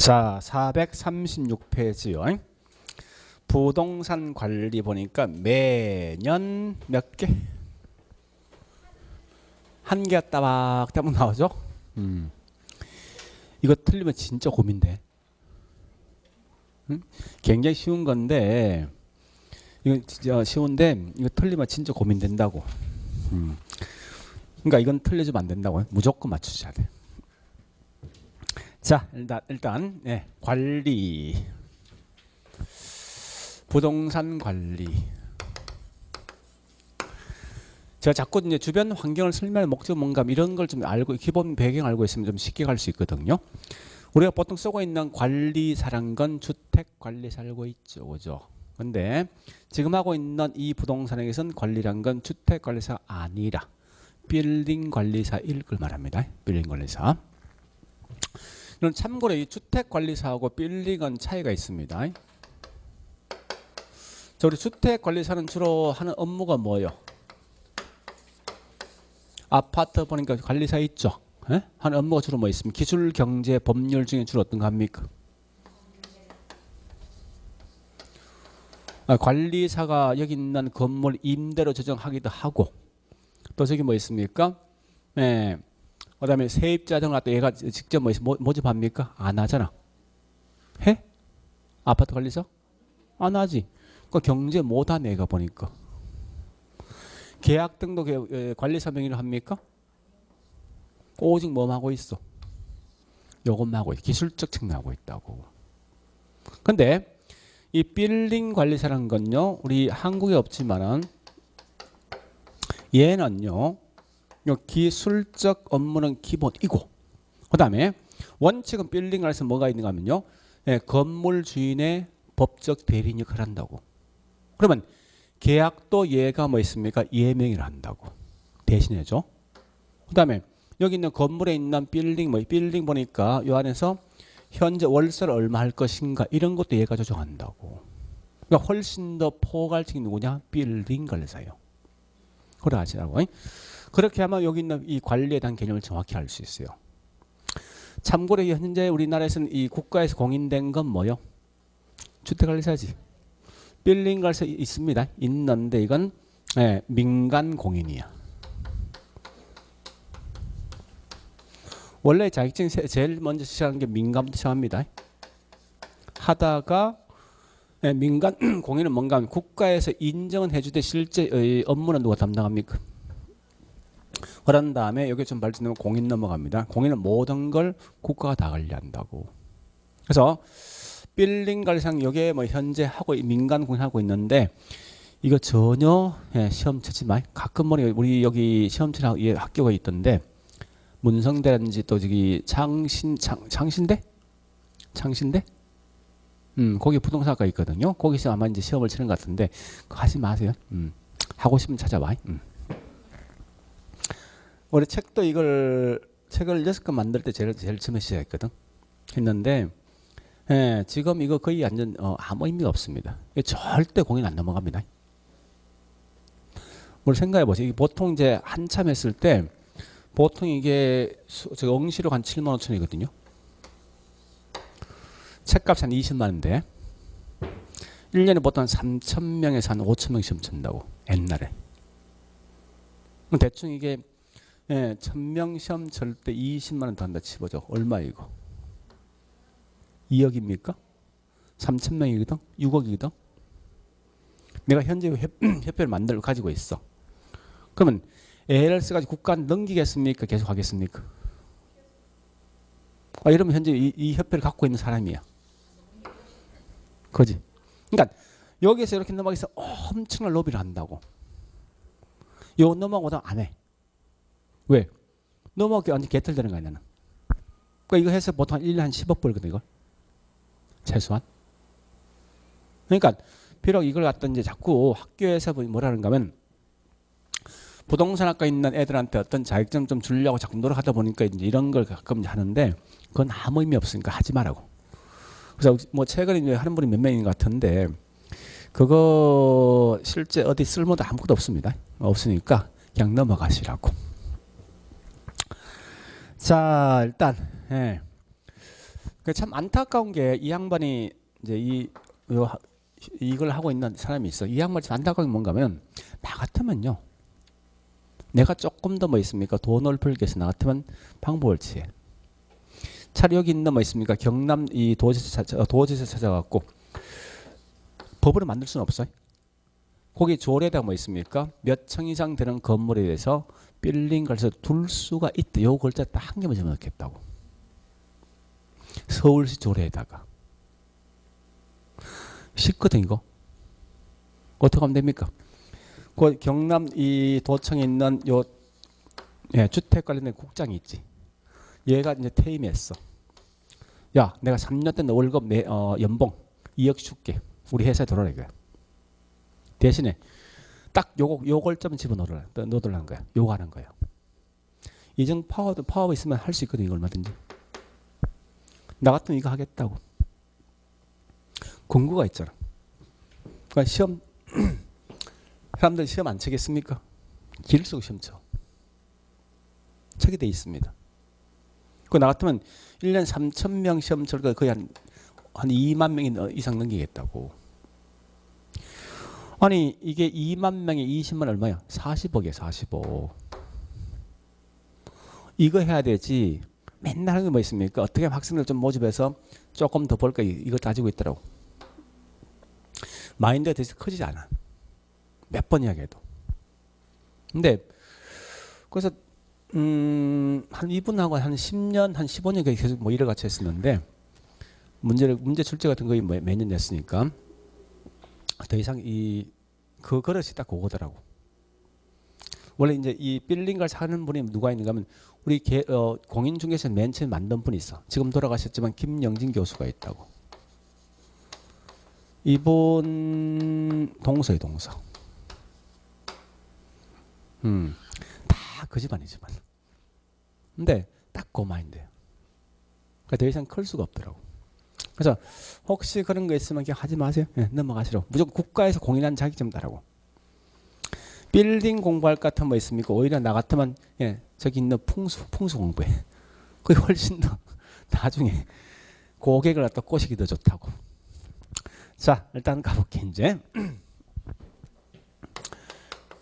자, 436페이지요. 부동산 관리 보니까 매년 몇 개? 한 개가 따박따박 나오죠? 이거 틀리면 진짜 고민돼. 굉장히 쉬운 건데, 이거 진짜 쉬운데, 이거 틀리면 진짜 고민된다고. 그러니까 이건 틀려주면 안 된다고. 무조건 맞추셔야 돼. 자, 일단 관리. 부동산 관리. 제가 자꾸 이제 주변 환경을 설명할 목적 뭔가 이런 걸 좀 알고 기본 배경 알고 있으면 좀 쉽게 갈 수 있거든요. 우리가 보통 쓰고 있는 관리사란 건 주택 관리사 알고 있죠, 그죠? 근데 지금 하고 있는 이 부동산에서는 관리란 건 주택 관리사가 아니라 빌딩 관리사일 걸 말합니다. 빌딩 관리사. 그럼 참고로 이 주택 관리사하고 빌딩은 차이가 있습니다. 자, 우리 주택 관리사는 주로 하는 업무가 뭐예요? 아파트 보니까 관리사 있죠. 에? 하는 업무가 주로 뭐 있습니까? 기술, 경제, 법률 중에 주로 어떤 거 합니까? 관리사가 여기 있는 건물 임대료 조정하기도 하고, 또 저기 뭐 있습니까? 예. 그다음에 세입자 등을 갖다 얘가 직접 모집합니까? 안 하잖아. 해? 아파트 관리사? 안 하지. 그 경제 못하네 얘가 보니까. 계약 등도 관리사 명의로 합니까? 오직 뭐 하고 있어? 요것만 하고 있어. 기술적 측면 하고 있다고. 근데 이 빌딩 관리사라는 건요, 우리 한국에 없지만은 얘는요, 요 기술적 업무는 기본이고, 그 다음에 원칙은 빌딩 관리사는 뭐가 있는가 하면요, 건물 주인의 법적 대리인 역할을 한다고. 그러면 계약도 얘가 뭐 있습니까? 예명을 한다고. 대신해줘. 그 다음에 여기 있는 건물에 있는 빌딩, 빌딩 보니까 요 안에서 현재 월세를 얼마 할 것인가 이런 것도 얘가 조정한다고. 그러니까 훨씬 더 포괄적인 누구냐? 빌딩 관리사예요. 그래 아시라고. 그렇게 하면 여기 있는 이 관리에 대한 개념을 정확히 알 수 있어요. 참고로 현재 우리나라에서는 이 국가에서 공인된 건 뭐요? 주택관리사지. 빌딩 관리사 있습니다. 있는데 이건 민간 공인이야. 원래 자격증 제일 먼저 시작하는 게 민간부터 시작합니다. 하다가 민간 공인은 뭔가 하면 국가에서 인정은 해주되 실제 업무는 누가 담당합니까? 그런 다음에 여기 좀 발전되면 공인 넘어갑니다. 공인은 모든 걸 국가가 다 관리한다고. 그래서 빌딩 관리상 여기에 뭐 현재 하고 민간 공인하고 있는데 이거 전혀 시험 치지 마. 가끔 우리 여기 시험 치는 학교가 있던데 문성대라든지 또 저기 창신대? 거기 부동산학과 있거든요. 거기서 아마 이제 시험을 치는 것 같은데 그거 하지 마세요. 하고 싶으면 찾아봐. 우리 책도 책을 6권 만들 때 제일 처음에 시작했거든. 했는데 지금 이거 거의 완전 아무 의미가 없습니다. 절대 공인 안 넘어갑니다. 우리 생각해 보세요. 보통 이제 한참 했을 때 보통 이게 응시로 한 7만 5천이거든요. 책값이 한 20만 원인데 1년에 보통 한 3천 명에서 한 5천 명 시험 친다고. 옛날에. 대충 이게 1000명 시험 칠 때 20만 원 더 한다 치보죠. 얼마 이거? 2억입니까? 3천 명이거든? 6억이거든? 내가 현재 협회를 가지고 있어. 그러면 ALS까지 국가 넘기겠습니까? 계속 하겠습니까? 이러면 현재 이 협회를 갖고 있는 사람이야. 그지? 그러니까 여기에서 이렇게 넘어가서 엄청난 로비를 한다고. 요 넘어가도 안 해. 왜? 넘어가기 완전 개털되는 거야, 나는. 그러니까 이거 해서 보통 1년에 한 10억 벌거든, 이걸. 최소한. 그러니까 비록 이걸 갖다 이제 자꾸 학교에서 뭐라는가 하면 부동산학과 있는 애들한테 어떤 자격증 좀 주려고 자꾸 노력하다 보니까 이제 이런 걸 가끔 하는데 그건 아무 의미 없으니까 하지 말라고. 그래서 뭐 최근에 이제 하는 분이 몇 명인 것 같은데 그거 실제 어디 쓸모도 아무것도 없습니다. 없으니까 그냥 넘어가시라고. 자, 일단 참 안타까운 게 이 양반이 이제 이걸 하고 있는 사람이 있어. 이 양반이 참 안타까운 게 뭔가 하면 나 같으면요. 내가 조금 더 뭐 있습니까? 돈을 벌기 위해서 나 같으면 방법을 취해. 차라리 여기 있는 뭐 있습니까? 경남 이 도지사 찾아갖고 법을 만들 수는 없어요. 거기 조례가 뭐 있습니까? 몇 층 이상 되는 건물에 대해서 빌딩 걸쳐서 둘 수가 있다. 요 글자 딱 한 개만 적어놓겠다고. 서울시 조례에다가. 쉽거든 이거. 어떻게 하면 됩니까? 그 경남 이 도청에 있는 요 주택 관련된 국장이 있지. 얘가 이제 퇴임했어. 야, 내가 3년 때 월급 연봉 2억 줄게. 우리 회사에 들어라 이거야. 대신에 딱 요걸 좀 넣어달라는 거야. 요거 하는 거야. 이정 파워가 있으면 할 수 있거든 이거 얼마든지. 나 같으면 이거 하겠다고. 공고가 있잖아. 그러니까 시험 사람들 시험 안 치겠습니까? 길 쓰고 시험 쳐. 책이 돼 있습니다. 그 나 같으면 1년 3,000명 시험 칠 거 거의 한 2만 명 이상 넘기겠다고. 아니 이게 2만 명에 20만 얼마야? 40억이야 40억. 이거 해야 되지. 맨날 하는 게 뭐 있습니까? 어떻게 학생들 좀 모집해서 조금 더 벌까 이거 따지고 있더라고. 마인드가 대체 커지지 않아. 몇 번 이야기해도. 근데 그래서 한 이분하고 한 10년, 한 15년 계속 뭐 일을 같이 했었는데 문제 출제 같은 거 매년 냈으니까 더 이상 그 그릇이 딱 그거더라고. 원래 이제 이 빌딩을 사는 분이 누가 있는가 하면 우리 공인중개사 맨 처음 만든 분이 있어. 지금 돌아가셨지만 김영진 교수가 있다고. 이분 동서예요 동서. 다 그 집안이지만. 근데 딱 그 마인드예요. 그러니까 더 이상 클 수가 없더라고. 그래서 혹시 그런 거 있으면 그냥 하지 마세요. 넘어가시라고. 무조건 국가에서 공인한 자격증 따라고. 빌딩 공부할 것 같은 뭐 있습니까? 오히려 나 같으면 저기 있는 풍수 공부해. 그게 훨씬 더 나중에 고객을 갖다 꼬시기 더 좋다고. 자, 일단 가볼게 이제.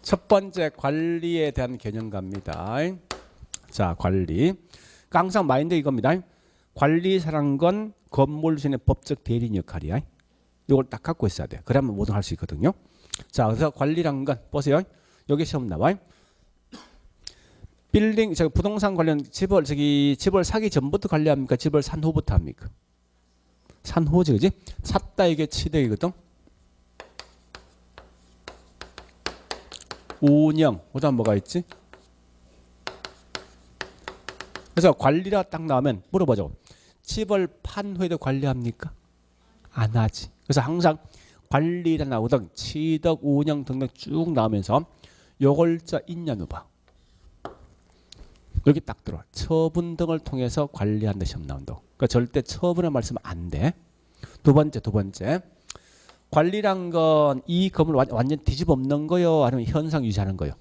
첫 번째 관리에 대한 개념 갑니다. 자, 관리. 그러니까 항상 마인드 이겁니다. 관리사란 건 건물 주인의 법적 대리인 역할이야. 이걸 딱 갖고 있어야 돼. 그러면 뭐든 할 수 있거든요. 자, 그래서 관리란 건 보세요. 여기 시험 나와. 빌딩, 부동산 관련 집을 사기 전부터 관리합니까? 집을 산 후부터 합니까? 산 후지, 그지? 샀다 이게 취득이거든. 운영, 그다음 뭐가 있지? 그래서 관리라 딱 나오면 물어보죠. 집을 판 후에도 관리합니까? 안 하지. 그래서 항상 관리라 나오던 취득, 운영 등등 쭉 나오면서 요걸 자 있냐는 봐. 여기 딱 들어와. 처분 등을 통해서 관리한다 시험 나온다. 그러니까 절대 처분의 말씀 안 돼. 두 번째. 관리란 건 이 건물 완전 뒤집어 엎는 거요, 아니면 현상 유지하는 거요.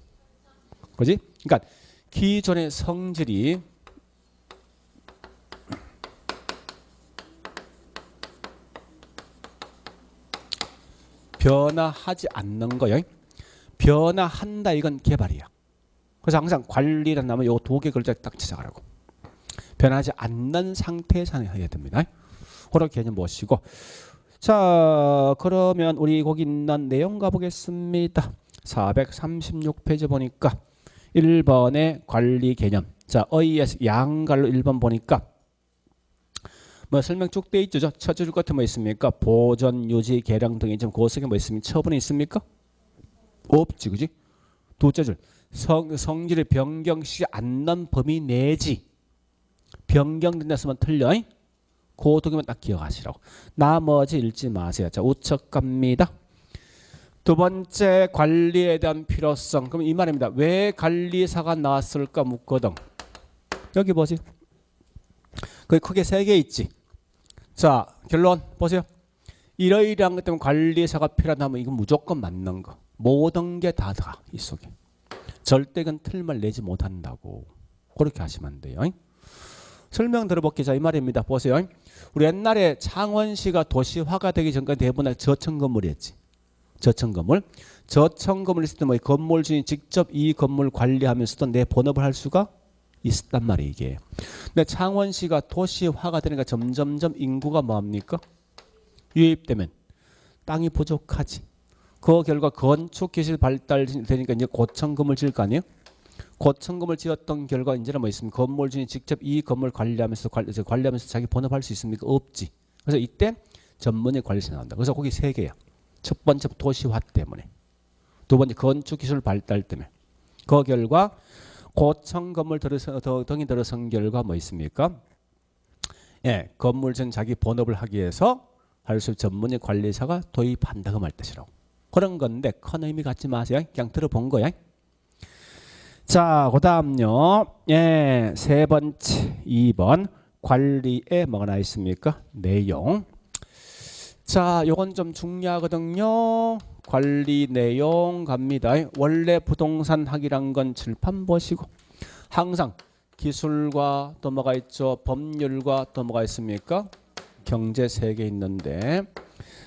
그지? 그러니까 기존의 성질이 변화하지 않는 거요. 변화한다 이건 개발이야. 그래서 항상 관리란 하면 요 두 개 글자 딱 찾아가라고. 변하지 않는 상태에서 해야 됩니다. 그런 개념 보시고. 자, 그러면 우리 거기 있는 내용 가보겠습니다. 436페이지 보니까 1번의 관리 개념. 자, ES 양갈로 1번 보니까 뭐 설명 쭉 돼 있죠. 첫째 줄 같은 뭐 있습니까? 보존, 유지, 개량 등이 좀 고속에 뭐 있습니까? 처분이 있습니까? 없지, 그지? 둘째 줄 성질을 변경시키지 않는 범위 내지 변경된다 쓰면 틀려. 그 두 개만 딱 기억하시라고. 나머지 읽지 마세요. 자, 우측 갑니다. 두 번째, 관리에 대한 필요성. 그럼 이 말입니다. 왜 관리사가 나왔을까 묻거든. 여기 보세요. 거기 크게 세 개 있지. 자, 결론 보세요. 이러이러한 것 때문에 관리사가 필요하다면 이건 무조건 맞는 거. 모든 게 다 들어가 이 속에. 절대 그 틀만 내지 못한다고. 그렇게 하시면 안 돼요. 설명 들어볼게요. 자, 이 말입니다. 보세요. 우리 옛날에 창원시가 도시화가 되기 전까지 대부분 저층 건물이었지. 저층 건물. 저층 건물 있을 때 뭐 건물 주인이 직접 이 건물 관리하면서도 내 본업을 할 수가 있었단 말이에요, 이게. 근데 창원시가 도시화가 되니까 점점점 인구가 뭐합니까? 유입되면 땅이 부족하지. 그 결과 건축 기술 발달되니까 이제 고층 건물 지을 거 아니에요? 고층 건물 지었던 결과 이제는 뭐 있습니까? 건물 주인이 직접 이 건물 관리하면서 자기 본업할 수 있습니까? 없지. 그래서 이때 전문의 관리사 나온다. 그래서 거기 세 개야. 첫 번째 도시화 때문에, 두 번째 건축 기술 발달 때문에. 그 결과 고층 건물 등이 들어선 결과 뭐 있습니까? 예, 건물 전 자기 본업을 하기 위해서 할 수 전문의 관리사가 도입한다고 말 뜻이라고. 그런 건데 큰 의미 갖지 마세요. 그냥 들어본 거야. 자, 그다음요. 예, 세 번째 2번 관리에 뭐가 나 있습니까? 내용. 자, 요건 좀 중요하거든요. 관리 내용 갑니다. 원래 부동산 학이란 건 칠판 보시고 항상 기술과 또 뭐가 있죠? 법률과 또 뭐가 있습니까? 경제 세 개 있는데,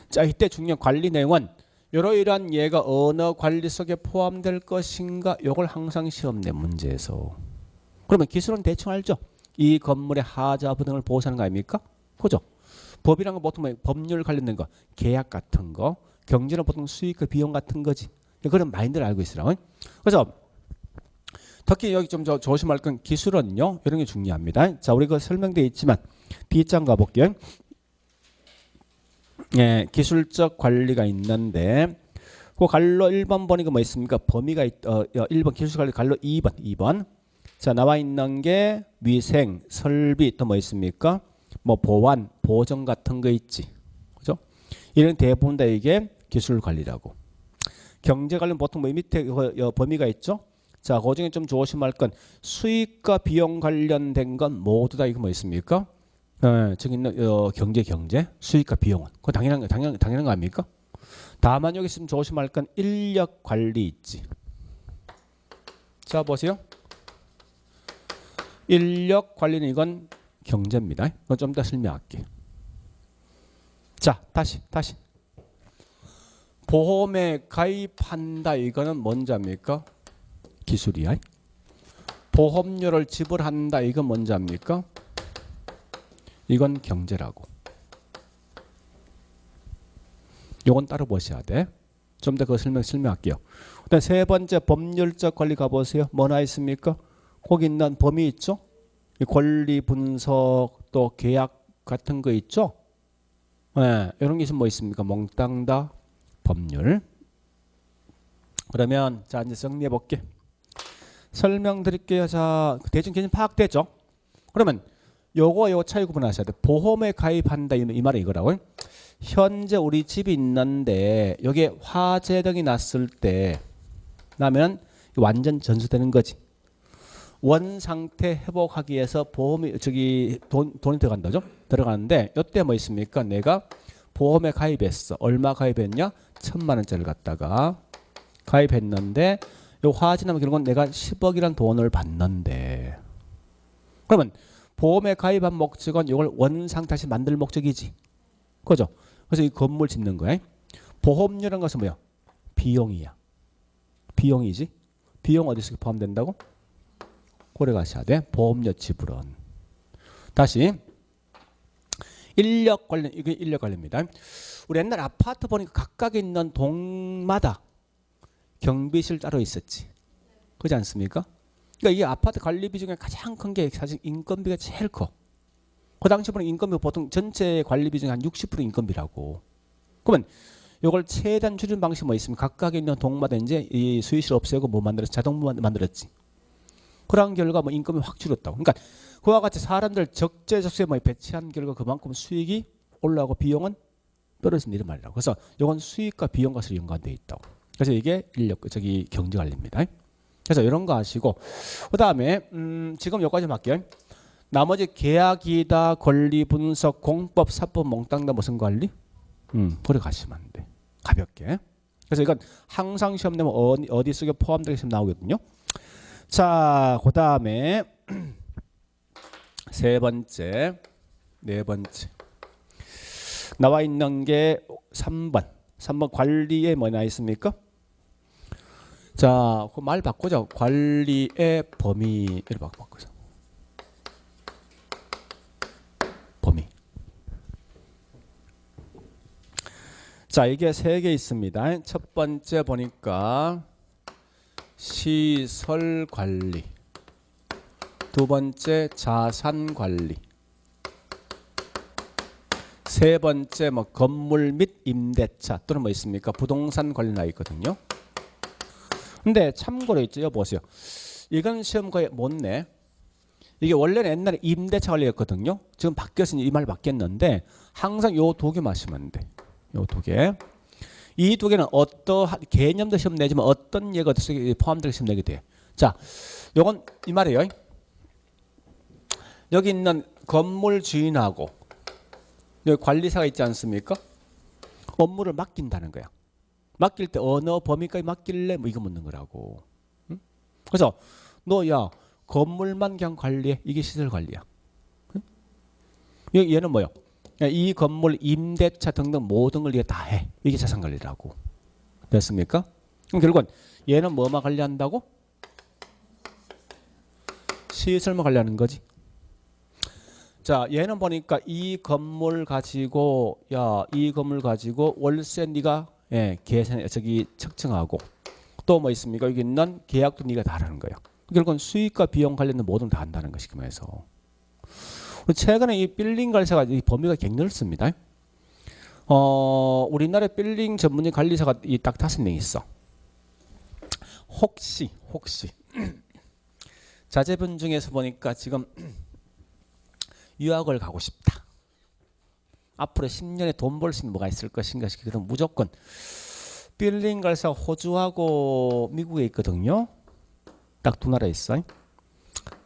자, 이때 중요한 관리 내용은 이러이러한 예가 어느 관리 속에 포함될 것인가, 요걸 항상 시험 내 문제에서. 그러면 기술은 대충 알죠? 이 건물의 하자 부등을 보호하는 거 아닙니까? 그죠? 법이란 건 보통 법률 관련된 거, 계약 같은 거, 경제는 보통 수익과 비용 같은 거지. 그런 마인드를 알고 있으라. 그래서 특히 여기 좀 조심할 건 기술은요, 이런 게 중요합니다. 자, 우리 그 설명되어 있지만 D장 가볼게요. 예, 기술적 관리가 있는데 그 갈로 1번 보니까 뭐 있습니까? 범위가 1번 기술 관리 갈로 2번. 자, 나와 있는 게 위생, 설비 또 뭐 있습니까? 뭐 보완, 보정 같은 거 있지. 그죠? 이런 대부분 다 이게 기술 관리라고. 경제 관련 보통 뭐 밑에 범위가 있죠? 자, 그 중에 좀 조심할 건 수익과 비용 관련된 건 모두 다 이거 뭐 있습니까? 저기 있는 경제, 수익과 비용은 그거 당연한 거 아닙니까? 다만 여기 있으면 조심할 건 인력 관리 있지. 자, 보세요. 인력 관리는 이건 경제입니다. 이건 좀 더 설명할게. 자, 다시. 보험에 가입한다, 이거는 뭔지 압니까? 기술이야. 보험료를 지불한다, 이건 뭔지 압니까? 이건 경제라고. 요건 따로 보셔야 돼. 좀 더 그 설명할게요. 그다음 세 번째 법률적 관리 가보세요. 뭐 나 있습니까? 거기 있는 범위 있죠? 권리 분석 또 계약 같은 거 있죠? 네, 이런 게 있으면 뭐 있습니까? 몽땅 다 법률. 그러면 자, 이제 정리해 볼게. 설명드릴게요. 자, 대충 개념 파악되죠? 그러면 요거 차이 구분하셔야 돼. 보험에 가입한다, 이 말은 이거라고. 현재 우리 집이 있는데 여기에 화재 등이 났을 때 나면 완전 전수되는 거지. 원 상태 회복하기 위해서 보험이 돈이 들어간다죠. 들어가는데 이때 뭐 있습니까? 내가 보험에 가입했어. 얼마 가입했냐? 1,000만 원짜리를 갖다가 가입했는데 요 화재 나면 결국은 내가 10억이란 돈을 받는데, 그러면 보험에 가입한 목적은 이걸 원상 다시 만들 목적이지. 그죠? 그래서 이 건물 짓는 거야. 보험료라는 것은 뭐야? 비용이야. 비용이지. 비용 어디서 포함된다고? 고려 가셔야 돼. 보험료 지불은. 다시. 인력 관련, 이게 인력 관련입니다. 우리 옛날 아파트 보니까 각각 있는 동마다 경비실 따로 있었지. 그렇지 않습니까? 그러니까 이 아파트 관리비 중에 가장 큰 게 사실 인건비가 제일 커. 그 당시 보면 인건비가 보통 전체 관리비 중에 한 60% 인건비라고. 그러면 이걸 최대한 줄이는 방식이 뭐 있으면 각각 있는 동마다 이제 이 수의실 없애고 뭐 만들었지? 자동문 만들었지. 그런 결과 뭐 인건비 확 줄었다고. 그러니까 그와 같이 사람들 적재적소에 뭐 배치한 결과 그만큼 수익이 올라가고 비용은 떨어진다, 이런 말이라고. 그래서 이건 수익과 비용과 연관되어 있다고. 그래서 이게 경제 관리입니다. 그래서 이런 거 하시고, 그 다음에 지금 여기까지 할게요. 나머지 계약이다, 권리 분석, 공법, 사법 몽땅 다 무슨 관리? 그래 가시면 안 돼. 가볍게. 그래서 이건 항상 시험 내면 어디 속에 포함되게 시험 나오거든요. 자, 그 다음에 세 번째, 네 번째. 나와 있는 게 3번. 3번 관리에 뭐 나와 있습니까? 자, 그 말 바꾸죠. 관리의 범위를 바꾸자. 범위. 자, 이게 3개 있습니다. 첫 번째 보니까 시설 관리. 두 번째 자산 관리. 세 번째 뭐 건물 및 임대차 또는 뭐 있습니까? 부동산 관리 나 있거든요. 근데 참고로 있죠. 보세요. 이건 시험 거의 못 내. 이게 원래는 옛날에 임대차 관리였거든요. 지금 바뀌었으니 이 말 바뀌었는데 항상 요 두 개만 하시면 돼. 요 두 개. 이 두 개는 어떠한 개념도 시험 내지만 어떤 예가 포함되어 시험 내게 돼. 자, 요건 이 말이에요. 여기 있는 건물 주인하고 여기 관리사가 있지 않습니까? 업무를 맡긴다는 거야. 맡길 때 어느 범위까지 맡길래 뭐 이거 묻는 거라고. 응? 그래서 너 야 건물만 그냥 관리해. 이게 시설 관리야. 응? 얘는 뭐요? 이 건물 임대차 등등 모든 걸 다 해. 이게 자산 관리라고. 됐습니까? 그럼 결국은 얘는 뭐만 관리한다고? 시설만 관리하는 거지. 자, 얘는 보니까 이 건물 가지고 이 건물 가지고 월세 네가 계산 측정하고 또 뭐 있습니까? 여기 있는 계약도 네가 다 하는 거예요. 결국은 수익과 비용 관련된 모든 다 한다는 것이 그래서 최근에 이 빌딩 관리사가 이 범위가 굉장히 넓습니다. 우리나라 빌딩 전문직 관리사가 이 딱 5명 있어. 혹시 자제분 중에서 보니까 지금 유학을 가고 싶다. 앞으로 10년에 돈 벌 수 있는 뭐가 있을 것인가 싶기도 무조건 빌딩 관리사 호주하고 미국에 있거든요. 딱 두 나라 있어.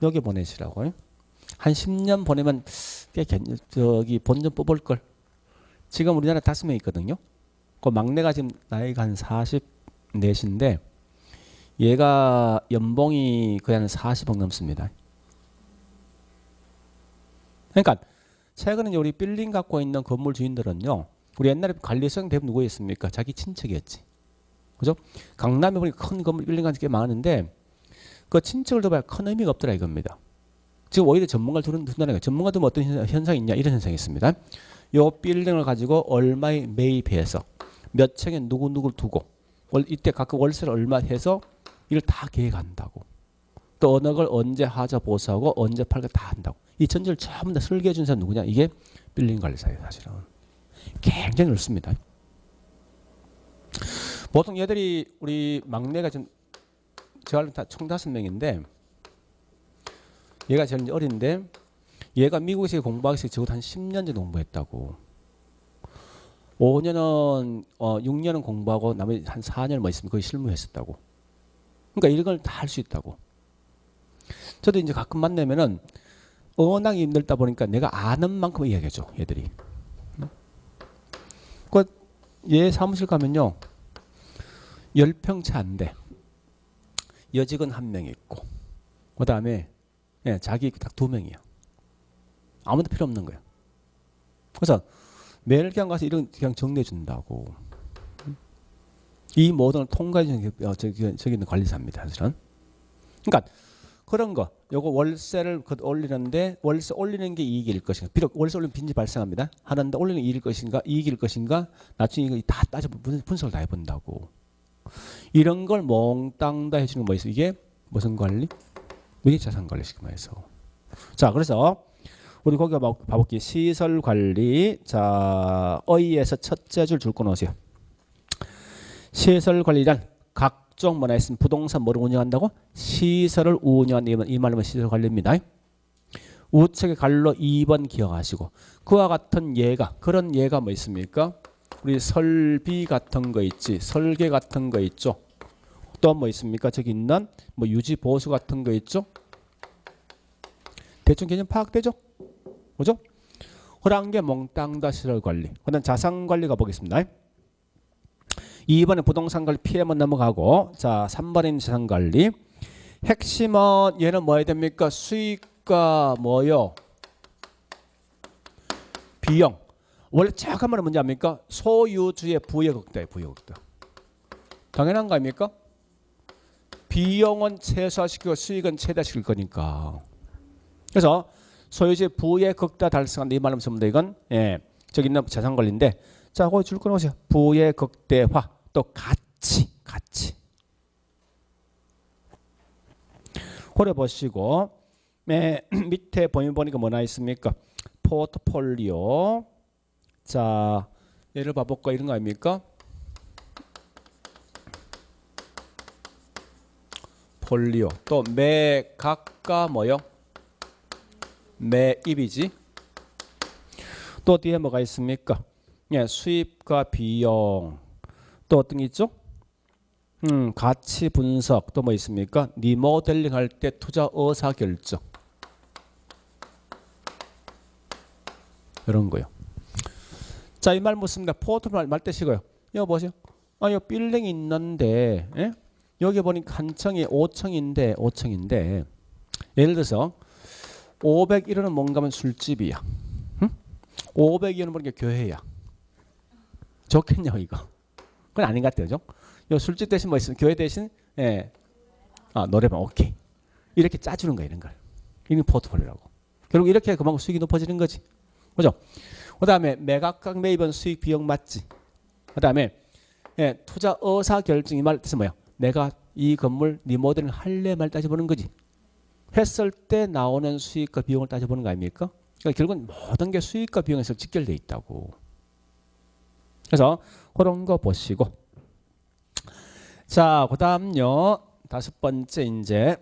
여기 보내시라고. 한 10년 보내면 저기 본전 뽑을 걸. 지금 우리나라 5명 있거든요. 그 막내가 지금 나이가 한 44인데 얘가 연봉이 거의 한 40억 넘습니다. 그러니까 최근에 우리 빌딩 갖고 있는 건물 주인들은요. 우리 옛날에 관리성 대부분 누구였습니까? 자기 친척이었지. 그죠? 강남에 보니까 큰 건물 빌딩 같은 게 많은데 그 친척을 둬봐야 큰 의미가 없더라 이겁니다. 지금 오히려 전문가를 두는다는 거예요. 전문가도 뭐 어떤 현상이 있냐 이런 현상이 있습니다. 요 빌딩을 가지고 얼마에 매입해서 몇 층에 누구누구를 두고 이때 각각 월세를 얼마 해서 이걸 다 계획한다고. 또 어느 걸 언제 하자 보수하고 언제 팔까 다 한다고. 이 전체를 전부 다 설계해 준 사람 누구냐? 이게 빌딩 관리사예요 사실은. 굉장히 넓습니다. 보통 얘들이 우리 막내가 지금 저랑 다 총 5명인데 얘가 제일 어린데 얘가 미국에서 공부하기 시작해 적어도 한 10년 정도 공부했다고. 5년은 6년은 공부하고 나머지 한 4년 뭐 있으면 거의 실무했었다고. 그러니까 이런 걸 다 할 수 있다고. 저도 이제 가끔 만나면은 워낙 힘들다 보니까 내가 아는 만큼 이야기해줘 얘들이. 얘 사무실 가면요 10평 차 안 돼. 여직원 1명 있고 그 다음에 자기 딱 2명이야. 아무도 필요 없는 거야. 그래서 매일 그냥 가서 이런 그냥 정리해 준다고. 이 모든 걸 통과해 주는 게 저기 있는 관리사입니다 사실은. 그러니까 그런 거 요거 월세를 올리는데 월세 올리는 게 이익일 것인가, 비록 월세 올리면 빈지 발생합니다 하는데 올리는 게 이익일 것인가 이익일 것인가 나중에 이거 다 따져 분석을 다 해본다고. 이런 걸 몽땅 다 해주는 거 뭐 있어? 이게 무슨 관리? 이게 자산 관리 시스템에서. 자, 그래서 우리 거기 봐볼게요. 시설 관리. 자, 어이에서 첫째 줄 꺼놓으세요. 시설 관리란 각종 뭐나 있으면 부동산 뭐를 운영한다고? 시설을 운영한다. 이 말로 시설 관리입니다. 우측에 갈로 2번 기억하시고 그와 같은 예가 그런 예가 뭐 있습니까? 우리 설비 같은 거 있지, 설계 같은 거 있죠. 또 뭐 있습니까? 저기 있는 뭐 유지 보수 같은 거 있죠. 대충 개념 파악되죠? 그죠? 그런 게 몽땅 다 시설 관리. 그다음 자산 관리가 보겠습니다. 2번에 부동산 관리 피해만 넘어가고, 자 3번에 자산 관리. 핵심은 얘는 뭐 해야 됩니까? 수익과 뭐요? 비용. 원래 정확한 말은 뭔지 압니까? 소유주의 부의 극대예요. 부의 극대. 당연한 거 아닙니까? 비용은 최소화시키고 수익은 최대화시킬 거니까. 그래서 소유주의 부의 극대 달성한다 이 말로 쓰면 돼. 이건 저기 있는 자산 권리인데 자 거기 줄 거는 보세요. 부의 극대화 또 가치. 고려 보시고 밑에 보니까 뭐나 있습니까? 포트폴리오. 자 예를 봐볼까 이런 거 아닙니까? 폴리오 또 매각과 뭐요? 매입이지. 또 뒤에 뭐가 있습니까? 수입과 비용 또 어떤 게 있죠? 가치 분석 또 뭐 있습니까? 리모델링 할 때 투자 의사 결정 이런 거요. 자, 이 말 묻습니다. 포트폴리오 말 떼시고요. 이거 보세요. 이 빌딩이 있는데 여기 보니까 한 층이 5층인데 예를 들어서 501호는 뭔가 하면 술집이야. 502호는 보니까 교회야. 좋겠냐 이거? 그건 아닌 것 같아요. 그죠? 요 술집 대신 뭐 있으면 교회 대신 노래방 오케이. 이렇게 짜주는 거야 이런 걸. 이게 포트폴리오라고. 결국 이렇게 그만큼 수익이 높아지는 거지. 그죠? 그 다음에 매각각 매입은 수익 비용 맞지. 그 다음에 투자 의사 결정 이 말 뜻은 뭐야? 내가 이 건물 리모델링 할래 말 따져보는 거지. 했을 때 나오는 수익과 비용을 따져보는 거 아닙니까? 그러니까 결국은 모든 게 수익과 비용에서 직결돼 있다고. 그래서 그런 거 보시고 자 그다음요 5번째 이제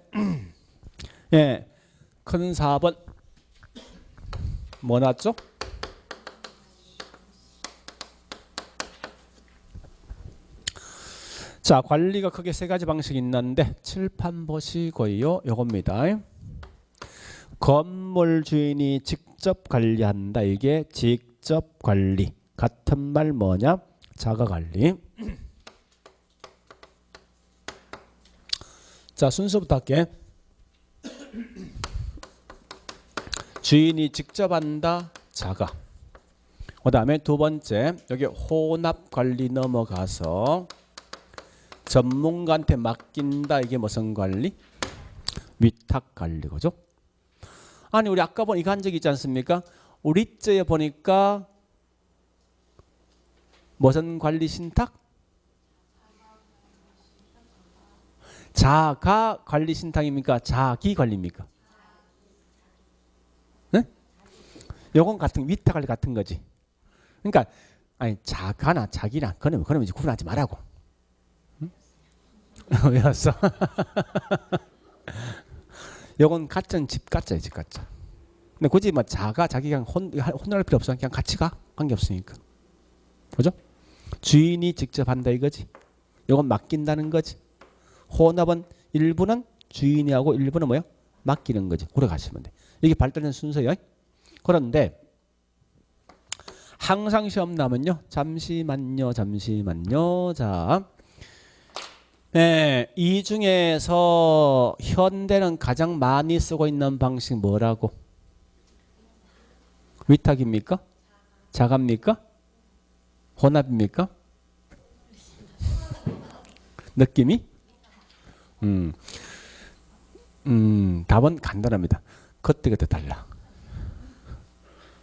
큰 4번 뭐 났죠? 자 관리가 크게 3가지 방식이 있는데 칠판 보시고요. 요겁니다. 건물 주인이 직접 관리한다. 이게 직접 관리. 같은 말 뭐냐? 자가 관리. 자 순서부터 할게. 주인이 직접 한다. 자가. 그 다음에 2번째 여기 혼합 관리 넘어가서 전문가한테 맡긴다. 이게 무슨 관리? 위탁 관리. 그죠? 아니 우리 아까 이거 한 적 있지 않습니까? 우리 째에 보니까 무슨 관리 신탁? 자가 관리 신탁입니까? 자기 관리입니까? 네? 요건 같은 위탁 관리 같은 거지. 그러니까 아니 자가나 자기나 그러면 이제 구분하지 말라고. 응? 왜 왔어? 요건 가짜는 집 가짜야 집 가짜. 근데 굳이 뭐 자가 자기가 혼날 필요 없어. 그냥 같이 가. 관계 없으니까. 그죠? 주인이 직접 한다 이거지. 요건 맡긴다는 거지. 혼합은 일부는 주인이 하고 일부는 뭐요? 맡기는 거지. 오래 가시면 돼. 이게 발달된 순서예요. 그런데 항상 시험 나면요. 잠시만요. 자, 이 중에서 현대는 가장 많이 쓰고 있는 방식 뭐라고? 위탁입니까? 자가입니까? 혼합입니까? 느낌이? 답은 간단합니다. 그때그때 달라.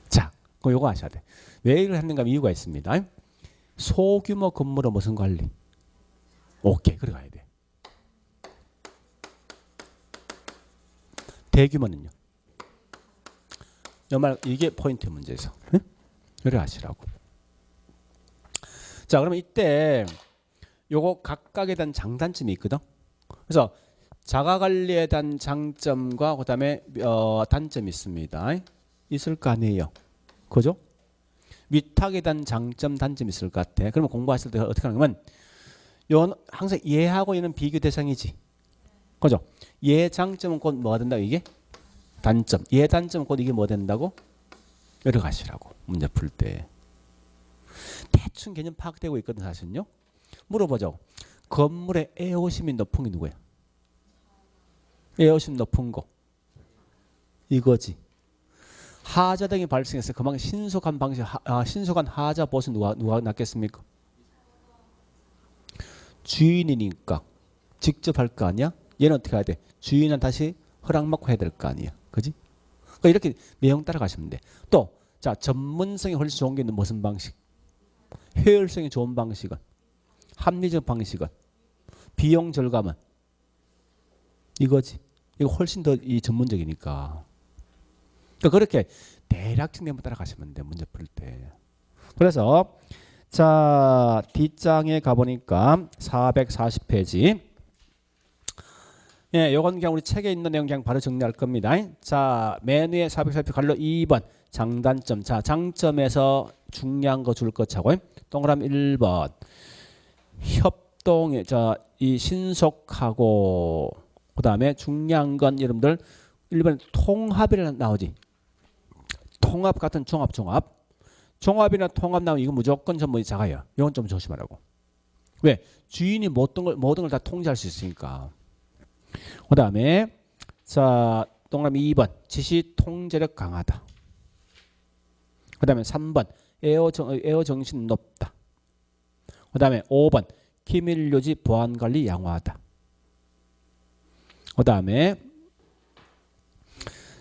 자, 그럼 요거 아셔야 돼. 왜 이걸 했는가 하면 이유가 있습니다. 소규모 건물은 무슨 관리? 오케이, 그래 가야 돼. 대규모는요? 정말 이게 포인트 문제에서. 그래 하시라고. 자, 그러면 이때 요거 각각에 대한 장단점이 있거든. 그래서 자가관리에 대한 장점과 그 다음에 단점이 있습니다. 있을 거 아니에요. 그죠? 위탁에 대한 장점, 단점이 있을 것 같아. 그러면 공부하실 때 어떻게 하냐면 요건 항상 얘하고 얘는 비교 대상이지. 그죠? 얘 장점은 곧 뭐가 된다 이게? 단점. 얘 단점은 곧 이게 뭐 된다고? 여러 가지라고. 문제 풀 때. 대충 개념 파악되고 있거든 사실은요. 물어보죠. 건물의 에어심이 높은 게 누구야? 에어심 높은 거. 이거지. 하자 등이 발생해서 그만큼 신속한 방식, 신속한 하자 보수 누가 낫겠습니까? 주인이니까 직접 할 거 아니야? 얘는 어떻게 해야 돼? 주인은 다시 허락 받고 해야 될 거 아니야, 그지? 그러니까 이렇게 내용 따라가시면 돼. 또, 자, 전문성이 훨씬 좋은 게 무슨 방식? 효율성이 좋은 방식은, 합리적 방식은, 비용 절감은 이거지. 이거 훨씬 더 이 전문적이니까. 그러니까 그렇게 대략적 내용 따라가시면 돼, 문제 풀 때. 그래서 자, 뒷장에 가보니까 440페이지. 예, 요건 그냥 우리 책에 있는 내용 그냥 바로 정리할 겁니다. 자, 메뉴에 440페이지 갈로 2번 장단점. 자, 장점에서 중요한 거 줄 것 차고 동그라미 1번 협동에 이 신속하고 그다음에 중요한 건 여러분들 1번 통합이라 나오지. 통합 같은 종합이나 통합 나오면 이거 무조건 전문이 작아요. 이건 좀 조심하라고. 왜? 주인이 모든 걸 다 통제할 수 있으니까. 그 다음에 자, 동그라미 2번 지시 통제력 강하다. 그 다음에 3번 에어 정신 높다. 그 다음에 5번 기밀 유지 보안 관리 양호하다. 그 다음에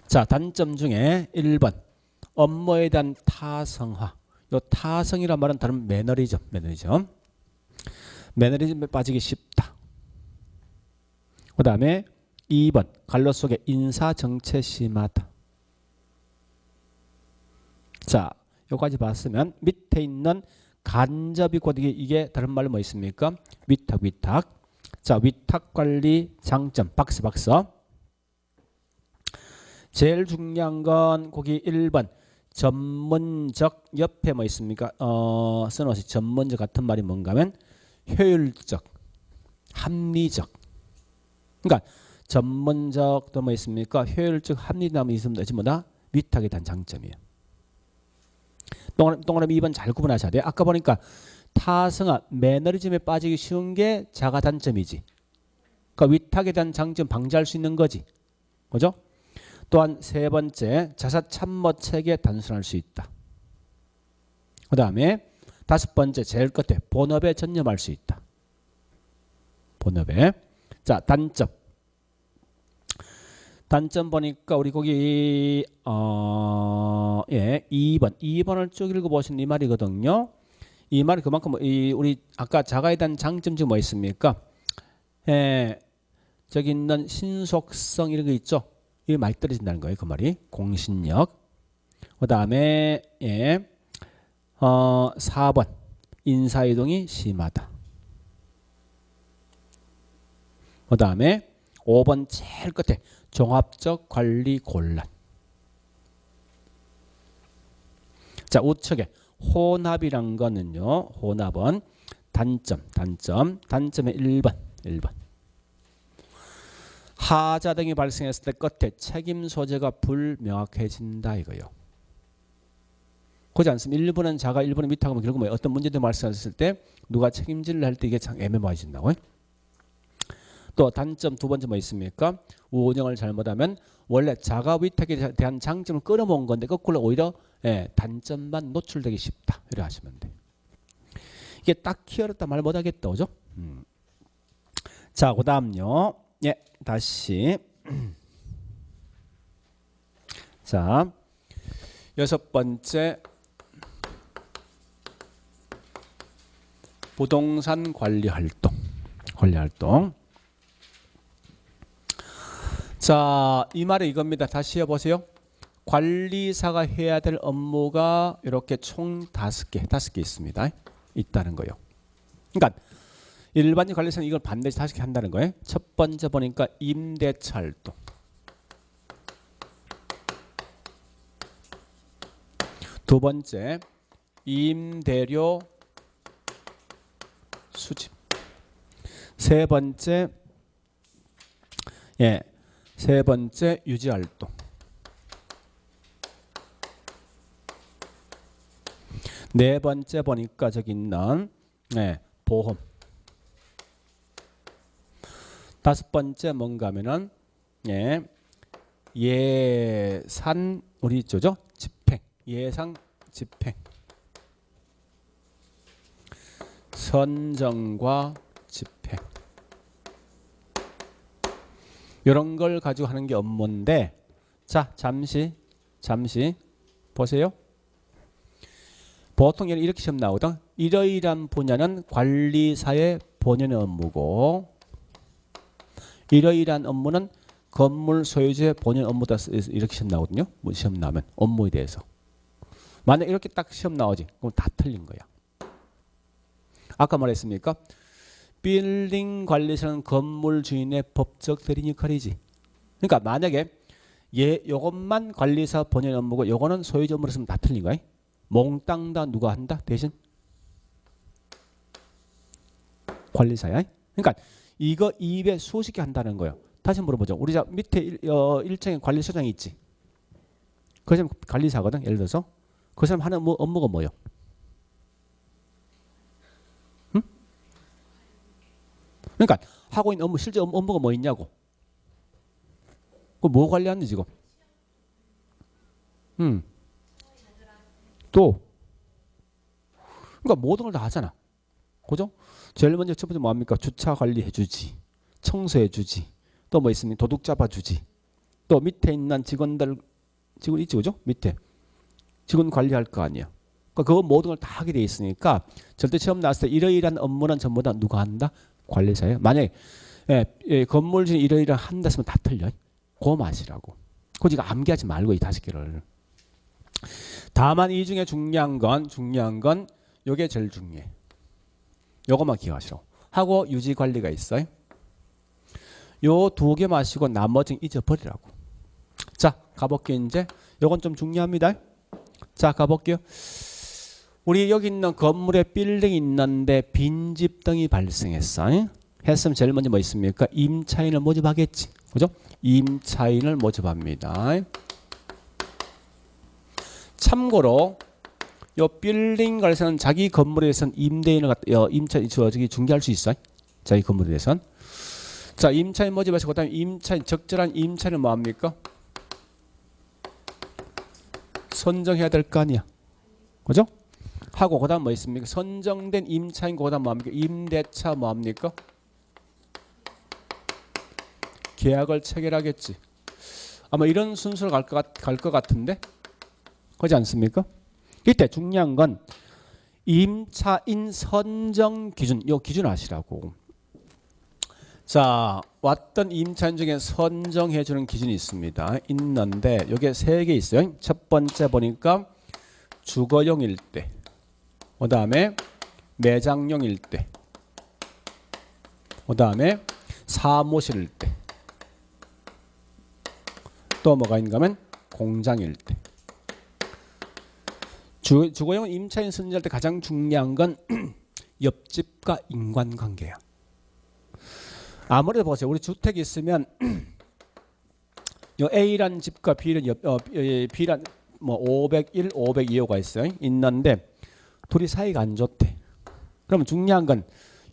자, 단점 중에 1번 업무에 대한 타성화. 요 타성이란 말은 다른 매너리즘에 빠지기 쉽다. 그 다음에 2번 갈로 속에 인사정체 심하다. 자, 요까지 봤으면 밑에 있는 간접이 곧 이게 다른 말로 뭐 있습니까? 위탁. 자, 위탁관리 장점 박스. 제일 중요한 건 거기 1번 전문적 옆에 뭐 있습니까? 써놓으시 전문적 같은 말이 뭔가 하면 효율적, 합리적. 그러니까 전문적도 뭐 있습니까? 효율적, 합리적이 있으면 되지 뭐다? 위탁에 대한 장점이에요. 동그라미 2번 잘 구분하셔야 돼요. 아까 보니까 타성화, 매너리즘에 빠지기 쉬운 게 자가 단점이지. 그러니까 위탁에 대한 장점 방지할 수 있는 거지. 그죠? 또한 세 번째, 자사 참모 체계 단순할 수 있다. 그 다음에 다섯 번째, 제일 끝에 본업에 전념할 수 있다. 본업에. 자, 단점 보니까 우리 거기 2번을 쭉 읽어보신 이 말이거든요. 이 말이 그만큼 우리 아까 자가에 대한 장점 중 뭐 있습니까? 저기 있는 신속성 이런 거 있죠. 이게 많이 떨어진다는 거예요. 그 말이 공신력. 그 다음에 4번 인사이동이 심하다. 그 다음에 5번 제일 끝에 종합적 관리 곤란. 자, 우측에 혼합이란 거는요. 혼합은 단점의 1번. 하자 등이 발생했을 때 끝에 책임 소재가 불명확해진다 이거요. 그렇지 않습니까? 1번은 자가 1번은 밑하고 결국 뭐 어떤 문제들 발생했을 때 누가 책임질을 할 때 이게 참 애매모호해진다고요. 또 단점 두 번째 뭐 있습니까? 운영을 잘못하면 원래 자가 위탁에 대한 장점을 끌어모은 건데 거꾸로 오히려 단점만 노출되기 쉽다. 이렇게 하시면 돼. 이게 딱히 어렵다 말 못하겠다, 그죠? 자, 그다음요. 다시 자, 여섯 번째 부동산 관리 활동. 자, 이 말이 이겁니다. 다시 해보세요. 관리사가 해야 될 업무가 이렇게 총 5개 있습니다. 있다는 거예요. 그러니까 일반적 관리사는 이걸 반드시 5개 한다는 거예요. 첫 번째 보니까 임대차 활동. 두 번째 임대료 수집. 세 번째 유지 활동. 네 번째 보니까 저기 있는 보험. 다섯 번째 뭔가 하면은 예산 우리 있죠? 예상 집행. 선정과 집행. 이런 걸 가지고 하는 게 업무인데, 자, 잠시 보세요. 보통 이렇게 시험 나오거든. 이러이러한 분야는 관리사의 본연의 업무고, 이러이러한 업무는 건물 소유주의 본연 업무다. 이렇게 시험 나오거든요. 뭐 시험 나면 업무에 대해서. 만약 이렇게 딱 시험 나오지, 그럼 다 틀린 거야. 아까 말했습니까? 빌딩 관리사는 건물 주인의 법적 대리인 역할이지. 그러니까 만약에 요것만 관리사 본연 업무고 요거는 소유주 업무로 쓰면 다 틀린 거야. 몽땅 다 누가 한다? 대신 관리사야. 그러니까 이거 입에 수십 개 한다는 거예요. 다시 물어보죠. 우리 자 밑에 1층에 관리소장이 있지. 그 사람 관리사거든. 예를 들어서 그 사람 하는 업무가 뭐예요? 응? 그러니까 하고 있는 업무 실제 업무가 뭐 있냐고. 그 뭐 관리하는지 지금. 또 그러니까 모든 걸 다 하잖아. 그죠? 제일 먼저 첫 번째 뭐합니까? 주차 관리해주지, 청소해주지, 또 뭐 있습니까? 도둑 잡아주지, 또 밑에 있는 직원 있지, 그죠? 밑에 직원 관리할 거 아니야. 그러니까 그거 모든 걸 다 하게 돼 있으니까 절대 시험 나왔을 때 이러이러한 업무는 전부 다 누가 한다? 관리사예요. 만약에 건물 중에 이러이러한 한다 했으면 다 틀려. 그거 마시라고. 그거 지금 암기하지 말고 이 5개를. 다만 이 중에 중요한 건 요게 제일 중요해. 요것만 기억하시라고. 하고 유지 관리가 있어요. 요 2개 마시고 나머지는 잊어버리라고. 자, 가볼게요. 이제 요건 좀 중요합니다. 자, 가볼게요. 우리 여기 있는 건물에 빌딩이 있는데 빈집 등이 발생했어. 했으면 제일 먼저 뭐 있습니까? 임차인을 모집하겠지. 그죠? 임차인을 모집합니다. 참고로 요 빌딩 관리사는 자기 건물에 대해서는 임대인을 임차인 저기 중개할 수 있어요. 자기 건물에 대해서는. 자, 임차인 모집하시고 그다음에 임차인 적절한 임차인을 뭐 합니까? 선정해야 될 거 아니야. 그죠? 하고 그다음 뭐 있습니까? 선정된 임차인 그다음 뭐 합니까? 임대차 뭐 합니까? 계약을 체결하겠지. 아마 이런 순서로 갈 것 같은데. 그렇지 않습니까? 이때 중요한 건 임차인 선정 기준, 요 기준 아시라고. 자, 왔던 임차인 중에 선정해 주는 기준이 있는데 요게 3개 있어요. 첫 번째 보니까 주거용일 때, 그다음에 매장용일 때, 그다음에 사무실일 때, 또 뭐가 있는가 하면 공장일 때. 주거용은 임차인 선정할 때 가장 중요한 건 옆집과 인간관계야. 아무래도 보세요. 우리 주택이 있으면 요 A란 집과 B란 뭐 501, 502호가 있어요. 있는데 둘이 사이가 안 좋대. 그러면 중요한 건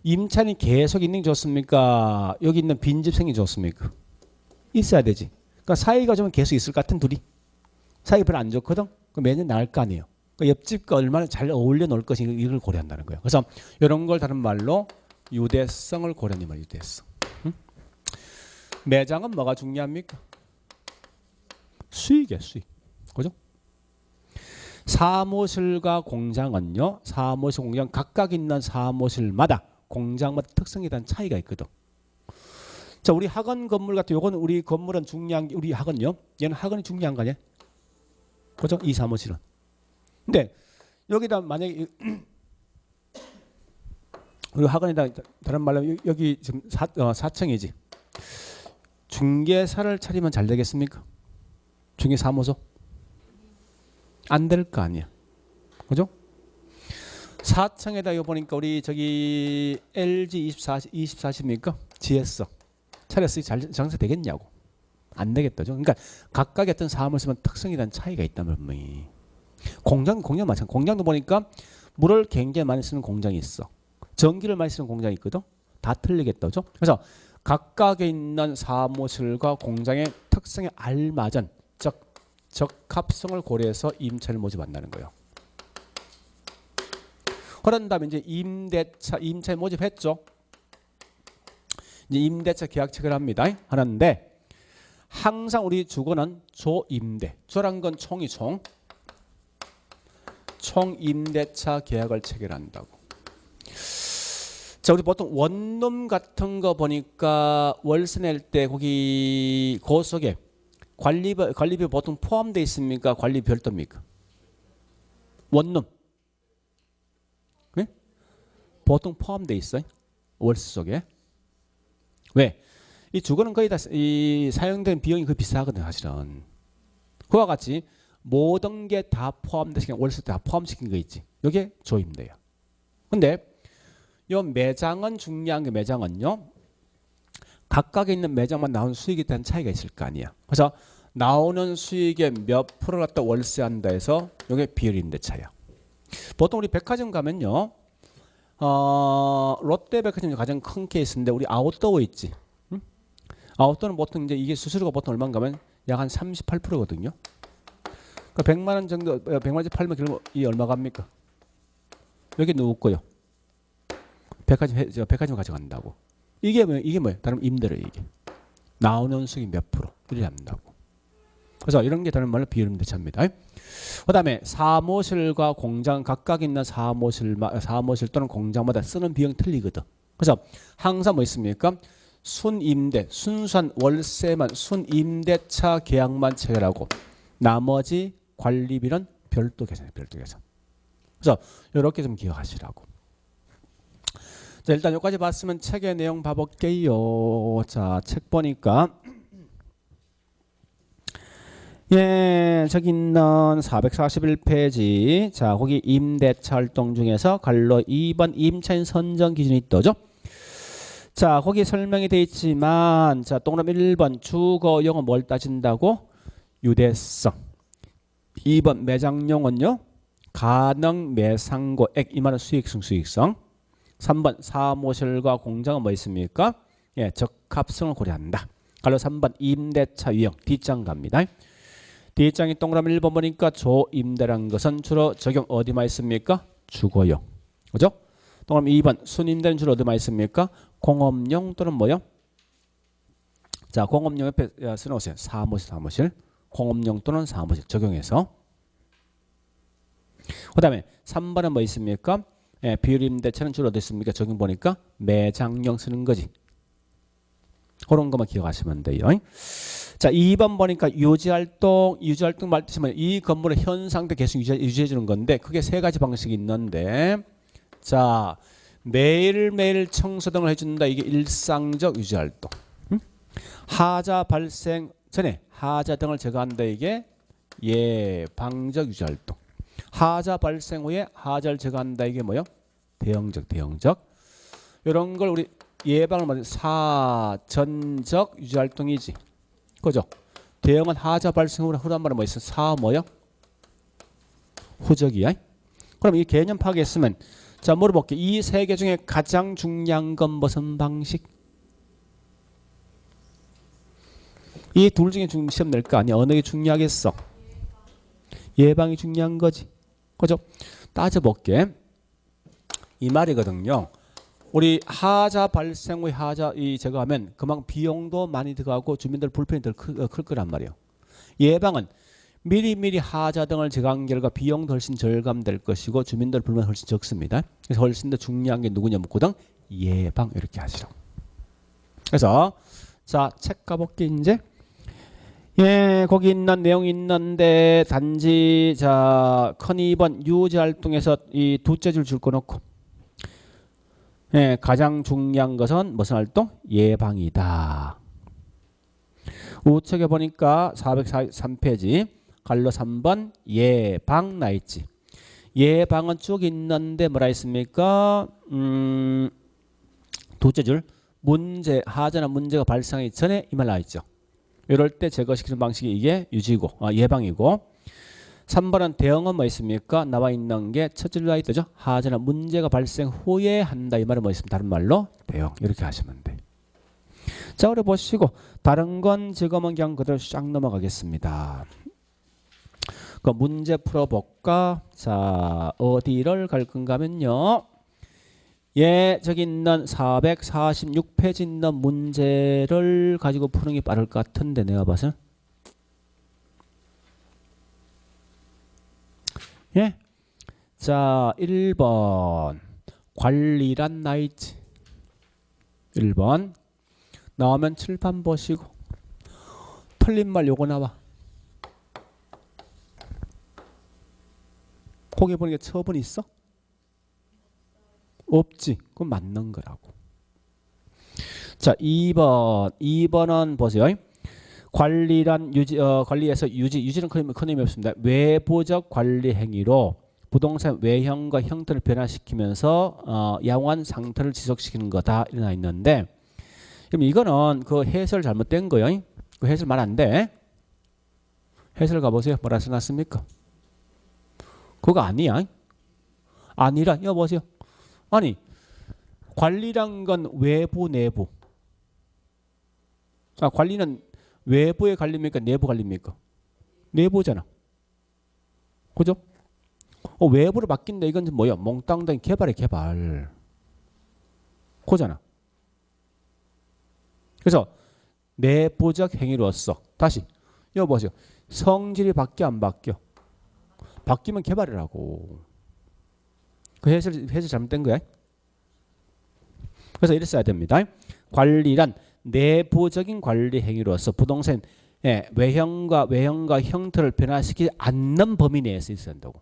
임차인이 계속 있는 게 좋습니까? 여기 있는 빈집 생이 좋습니까? 있어야 되지. 그러니까 사이가 좀 계속 있을 것 같은 둘이. 사이가 별로 안 좋거든. 그럼 매년 나을 거 아니에요. 그러니까 옆집과 얼마나 잘 어울려 놓을 것인가 이걸 고려한다는 거예요. 그래서 이런 걸 다른 말로 유대성을 고려하는 말, 유대성. 매장은 뭐가 중요합니까? 수익이야, 수익. 그죠? 사무실과 공장은요. 사무실, 공장 각각 있는 사무실마다 공장마다 특성에 대한 차이가 있거든. 자, 우리 학원 건물 같은 요거는 우리 건물은 중요한 게 우리 학원요. 얘는 학원이 중요한 거 아니야? 그죠? 이 사무실은. 근데 여기다 만약에 우리 학원에다 다른 말로 여기 지금 4층이지. 중개사를 차리면 잘 되겠습니까? 중개사무소? 안 될 거 아니야. 그죠? 4층에다 이거 보니까 우리 저기 LG 24입니까? GS. 차렸으니 잘 장사 되겠냐고. 안 되겠다죠. 그러니까 각각의 어떤 사무실은 특성에 대한 차이가 있다는 분명히. 공장 마찬가지. 공장도 보니까 물을 굉장히 많이 쓰는 공장이 있어. 전기를 많이 쓰는 공장이 있거든. 다 틀리겠다죠. 그래서 각각에 있는 사무실과 공장의 특성에 알맞은, 즉 적합성을 고려해서 임차인을 모집한다는 거예요. 그런 다음에 이제 임차인 모집했죠. 이제 임대차 계약 체결합니다. 하는데 항상 우리 주거는 조임대. 조란 건 총이 총임대차 계약을 체결한다고. 자, 우리 보통 원룸 같은 거 보니까 월세 낼 때 거기 그 속에 관리비 보통 포함되어 있습니까? 관리 별도입니까? 원룸. 네? 보통 포함되어 있어요. 월세 속에. 왜? 이 주거는 거의 다 이 사용된 비용이 거의 비슷하거든요, 사실은. 그와 같이 모든 게 다 포함되시킨 월세 다 포함시킨 거 있지. 이게 조임대야. 근데 요 매장은 중요한 게 매장은요. 각각에 있는 매장만 나오는 수익에 대한 차이가 있을 거 아니야. 그래서 나오는 수익의 몇 프로 갖다 월세한다 해서 이게 비율임대차야. 보통 우리 백화점 가면요. 롯데백화점이 가장 큰 케이스인데 우리 아웃도어 있지. 응? 아웃도어는 보통 이제 이게 수수료가 보통 얼마인가 하면 약 한 38%거든요. 그러니까 100만 원 정도 100만 원짜리 팔면 그러면 이 얼마 갑니까? 여기 누구 거요? 백화점 가져간다고. 이게 뭐예요? 다른 임대료 이게. 나오는 수익 몇 프로 이렇게 한다고. 그래서 이런 게 다른 말로 비율임대차입니다. 그다음에 사무실과 공장 각각 있는 사무실 또는 공장마다 쓰는 비용 틀리거든. 그래서 항상 뭐 있습니까? 순임대, 순수한 월세만 순임대차 계약만 체결하고 나머지 관리비는 별도 계산해, 별도 계산. 그래서 이렇게 좀 기억하시라고. 자, 일단 여기까지 봤으면 책의 내용 봐볼게요. 자, 책 보니까 예, 저기 있는 441페이지. 자, 거기 임대차 활동 중에서 갈로 2번 임차인 선정 기준이 있더죠. 자, 거기 설명이 되어 있지만 자, 동그라미 1번 주거용은 뭘 따진다고? 유대성. 2번 매장용은요. 가능 매상고액 이 말은 수익성. 3번 사무실과 공장은 뭐 있습니까? 예, 적합성을 고려한다. 갈로 3번 임대차 유형 뒷장 갑니다. 뒷장이 동그라미 1번 보니까 조임대라는 것은 주로 적용 어디만 있습니까? 주거용. 그죠? 동그라미 2번 순임대는 주로 어디만 있습니까? 공업용 또는 뭐요? 자, 공업용 옆에 써놓으세요. 사무실. 공업용 또는 사무실 적용해서. 그 다음에 3번은 뭐 있습니까? 예, 비율임대차는 주로 어디 있습니까? 적용 보니까 매장용 쓰는 거지. 그런 것만 기억하시면 돼요. 자, 2번 보니까 유지활동 말뜻이면 이 건물의 현 상태 계속 유지해 주는 건데 그게 세 가지 방식이 있는데 자, 매일매일 청소 등을 해준다. 이게 일상적 유지활동. 하자 발생 전에 하자 등을 제거한다. 이게 예방적 유지활동. 하자 발생 후에 하자를 제거한다. 이게 뭐요? 대형적. 이런 걸 우리 예방을 말하는 사전적 유지활동이지. 그죠? 대형은 하자 발생 후에 후란 말은 뭐 있어? 사 뭐요? 후적이야. 그럼 이 개념 파악했으면 자, 물어볼게. 이 세 개 중에 가장 중요한 건 무슨 방식? 이 둘 중에 시험 낼 거 아니야? 어느 게 중요하겠어? 예방이 중요한 거지. 그죠? 따져볼게. 이 말이거든요. 우리 하자 발생 후에 하자 제거하면 그만큼 비용도 많이 들어가고 주민들 불편이 더 클 거란 말이에요. 예방은 미리미리 하자 등을 제거한 결과 비용도 훨씬 절감될 것이고 주민들 불편이 훨씬 적습니다. 그래서 훨씬 더 중요한 게 누구냐 묻고등 예방 이렇게 하시라고. 그래서 자, 책 가볼게 이제. 예, 거기 있는 내용이 있는데 단지 자, 큰 2번 유지활동에서 이 두째 줄 거 놓고 예, 가장 중요한 것은 무슨 활동? 예방이다. 우측에 보니까 443페이지 갈로 3번 예방 나 있지. 예방은 쭉 있는데 뭐라 했습니까? 두째 줄 하자나 문제가 발생하기 전에 이 말 나와 있죠. 이럴 때 제거시키는 방식이 이게 유지고 예방이고 3번은 대응은 뭐 있습니까? 나와 있는 게 첫째 줄 나와 있죠. 하자나 문제가 발생 후에 한다. 이 말은 뭐 있습니까? 다른 말로 대응 이렇게 하시면 돼. 자, 우리 보시고 다른 건 지금은 그냥 그대로 쫙 넘어가겠습니다. 그 문제 풀어볼까? 자, 어디를 갈 건가 하면요. 예, 저기 있는 446페이지 있는 문제를 가지고 푸는 게 빠를 것 같은데 내가 봐서. 예. 자, 1번. 관리란 나이지. 1번. 나오면 칠판 보시고. 틀린 말 요거 나와. 거기 보니까 처분 있어? 없지. 그건 맞는 거라고. 자, 2번. 2번은 보세요. 관리란 관리에서 유지는 큰 의미 없습니다. 외부적 관리 행위로 부동산 외형과 형태를 변화시키면서 양호한 상태를 지속시키는 거다 일어나 있는데, 그럼 이거는 그 해설 잘못된 거예요. 그 해설 말 안 돼. 해설 가보세요. 뭐라 써놨습니까? 그거 아니야. 아니라 여보세요. 아니, 관리란 건 외부 내부. 아, 관리는 외부의 관리입니까? 내부 관리입니까? 내부잖아. 그죠? 외부로 바뀐다. 이건 뭐야? 몽땅 개발의 개발. 그잖아. 그래서 내부적 행위로서 다시 여기 보세요. 성질이 바뀌어 안 바뀌어? 바뀌면 개발이라고. 그 해설 잘못된 거야. 그래서 이렇게 써야 됩니다. 관리란 내부적인 관리 행위로서 부동산 외형과 형태를 변화시키지 않는 범위 내에서 있어야 한다고.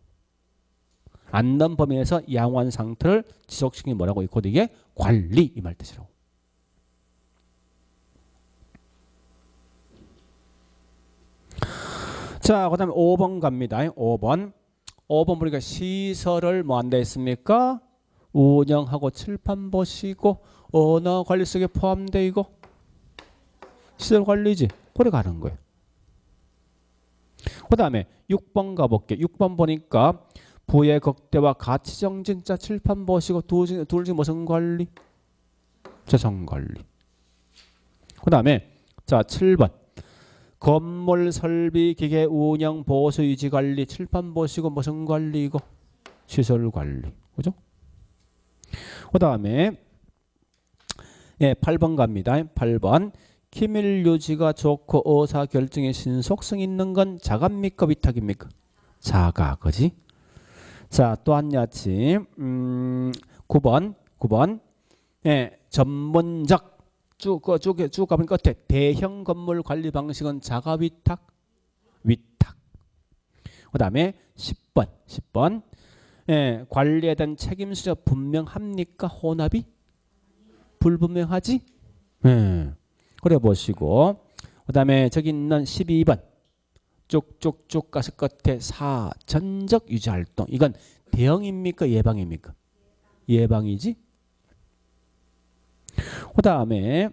않는 범위 내에서 양호한 상태를 지속시키는 뭐라고 있고 이게 관리 이 말 뜻이라고. 자, 그다음에 5번 갑니다. 5번 보니까 시설을 뭐 한다 했습니까? 운영하고 칠판 보시고 언어 관리 속에 포함돼 이거 시설 관리지. 그래 가는 거예요. 그다음에 6번 가볼게. 6번 보니까 부의 극대화 가치 정진자 칠판 보시고 둘 중 무슨 관리? 재산 관리. 그다음에 자 7번 건물 설비 기계 운영 보수 유지 관리 칠판 보시고 무슨 관리고? 시설 관리. 그죠? 그다음에 8번 갑니다. 8번 기밀 유지가 좋고 의사 결정에 신속성 있는 건 자가입니까 위탁입니까? 자가. 그지? 자, 또 한 야치 9번 전문적 쭉 가면 끝에 대형 건물 관리 방식은 자가 위탁. 그다음에 10번 관리에 대한 책임 수저 분명합니까? 혼합이 불분명하지? 그래 보시고 그다음에 저기 있는 12번 쭉쭉쭉 가서 끝에 사전적 유지 활동. 이건 대응입니까? 예방입니까? 예방이지. 그다음에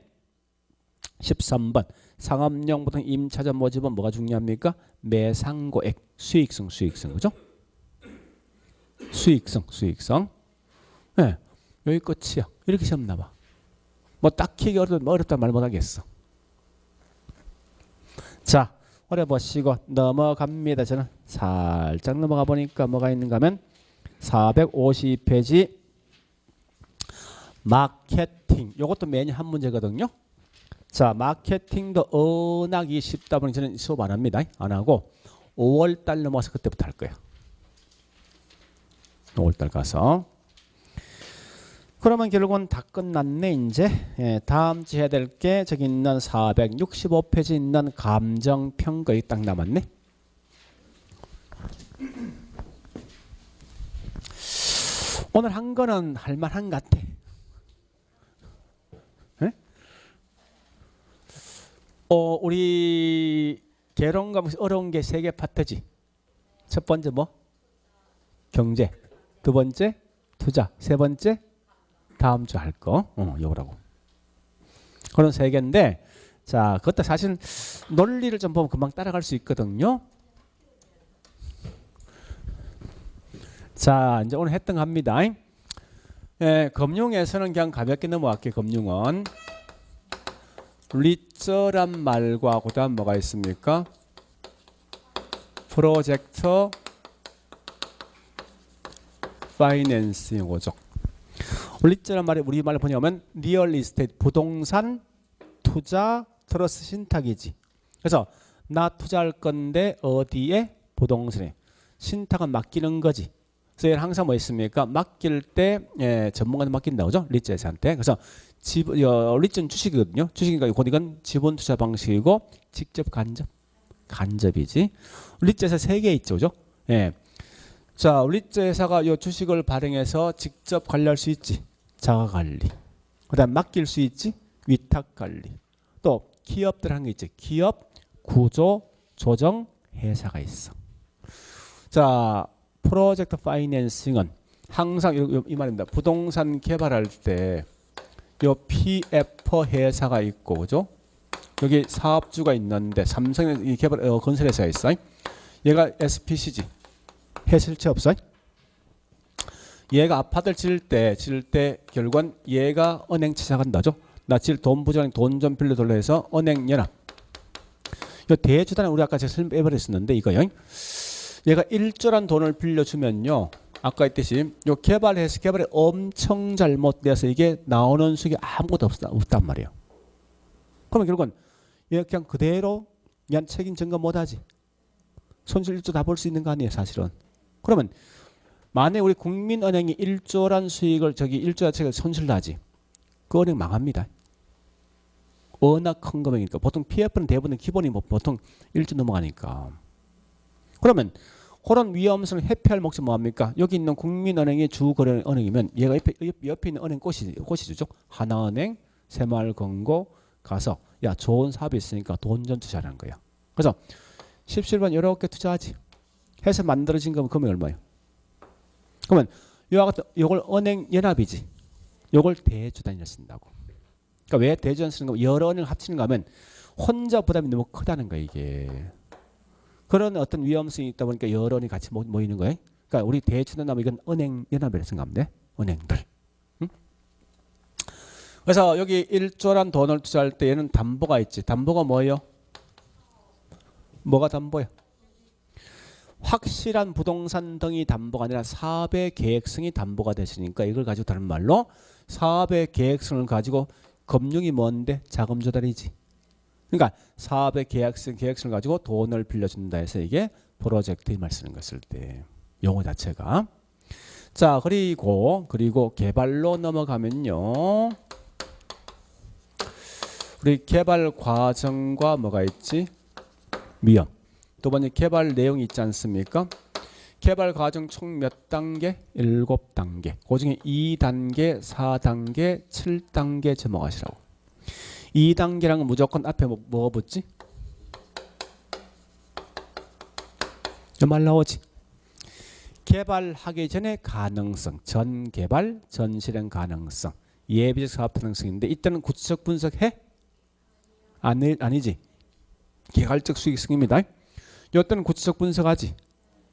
13번 상업용 임차자 모집은 뭐가 중요합니까? 매상고액 수익성 그죠? 수익성. 네, 여기 끝이야. 이렇게 시험 나와. 뭐 딱히 어렵다 말 못하겠어. 자, 오래 보시고 넘어갑니다. 저는 살짝 넘어가 보니까 뭐가 있는가 하면 452페이지 마케팅. 이것도 매년 한 문제거든요. 자, 마케팅도 은하기 쉽다 보니 저는 수업 안 합니다. 안 하고 5월달 넘어서 그때부터 할 거예요. 5월달 가서. 그러면 결국은 다 끝났네 이제. 다음 주 해야 될 게 저기 있는 465페이지 있는 감정평가 딱 남았네. 오늘 한 거는 할만한 것 같아. 우리 개론 과목 어려운 게 3개 파트지. 첫 번째 뭐? 경제. 두 번째 투자. 세 번째 다음 주 할 거. 요거라고. 그런 3개인데 자, 그것도 사실 논리를 좀 보면 금방 따라갈 수 있거든요. 자, 이제 오늘 했던 거 합니다. 금융에서는 그냥 가볍게 넘어갈게요. 금융은 리처란 말과 그다음 뭐가 있습니까? 프로젝트 파이낸싱 오죠. 리츠란 말이 우리말로 번역하면 리얼 이스테이트 부동산 투자 트러스 신탁이지. 그래서 나 투자할 건데 어디에? 부동산에. 신탁은 맡기는 거지. 그래서 얘는 항상 뭐 있습니까? 맡길 때 전문가한테 맡긴다 그죠? 리츠한테. 그래서 리츠는 주식이거든요. 주식이니까 이건 지분 투자 방식이고 직접 간접이지. 리츠에서 3개 있죠, 그죠? 예. 자, 리츠 회사가 이 주식을 발행해서 직접 관리할 수 있지. 자가 관리. 그다음 맡길 수 있지. 위탁 관리. 또 기업들 한 게 있지. 기업 구조 조정 회사가 있어. 자, 프로젝트 파이낸싱은 항상 이 말입니다. 부동산 개발할 때 요 PF 회사가 있고, 그죠? 여기 사업주가 있는데 삼성의 이 개발 건설 회사가 있어. 얘가 SPC지. 해실체 없어? 얘가 아파트를 지을 때 결국은 얘가 은행 찾아간다죠. 나 지을 돈 부족하니 돈 좀 빌려달라 해서 은행 연합. 이 대주단은 우리 아까 제가 설명해버렸었는데 이거요. 얘가 1조란 돈을 빌려주면요. 아까 했듯이 요 개발이 엄청 잘못돼서 이게 나오는 수익이 아무것도 없단 말이에요. 그러면 결국은 얘 그냥 그대로 그냥 책임 전가 못하지. 손실 1조 다 볼 수 있는 거 아니에요, 사실은. 그러면 만약에 우리 국민은행이 1조란 수익을 1조 자체가 손실나지. 그 은행 망합니다. 워낙 큰 금액이니까. 보통 PF는 대부분 기본이 보통 1조 넘어가니까. 그러면 그런 위험성을 회피할 목적 뭐합니까? 여기 있는 국민은행이 주거래 은행이면 얘가 옆에 있는 은행 꽃이죠. 하나은행, 새마을금고 가서 야 좋은 사업이 있으니까 돈 좀 투자하는 거야. 그래서 17번 이렇게 투자하지. 해서 만들어진 거면 금액이 얼마예요? 그러면 이와 같은 이걸 은행 연합이지. 이걸 대주단위로 쓴다고. 그러니까 왜 대주단 쓰는 거? 여러 은행 합치는 거 하면 혼자 부담이 너무 크다는 거야 이게. 그런 어떤 위험성이 있다 보니까 여러 은행이 같이 모이는 거예요. 그러니까 우리 대주단 하면 이건 은행 연합이라고 생각하면 돼. 은행들. 응? 그래서 여기 1조란 돈을 투자할 때 얘는 담보가 있지. 담보가 뭐예요? 뭐가 담보야? 확실한 부동산 등이 담보가 아니라 사업의 계획성이 담보가 되시니까 이걸 가지고 다른 말로 사업의 계획성을 가지고 금융이 뭔데? 자금 조달이지. 그러니까 사업의 계획성을 가지고 돈을 빌려준다 해서 이게 프로젝트 이 말 쓰는 거 쓸 때 용어 자체가. 자, 그리고 개발로 넘어가면요. 우리 개발 과정과 뭐가 있지? 위험. 두 번째 개발 내용이 있지 않습니까? 개발 과정 총 몇 단계? 7단계. 그 중에 2단계, 4단계, 7단계 접목하시라고. 2단계라는 건 무조건 앞에 뭐가 붙지? 말 나오지. 개발하기 전에 가능성, 전개발, 전실행 가능성, 예비적 사업 가능성인데 이때는 구체적 분석해? 아니지. 개괄적 수익성입니다. 이때는 구체적 분석하지.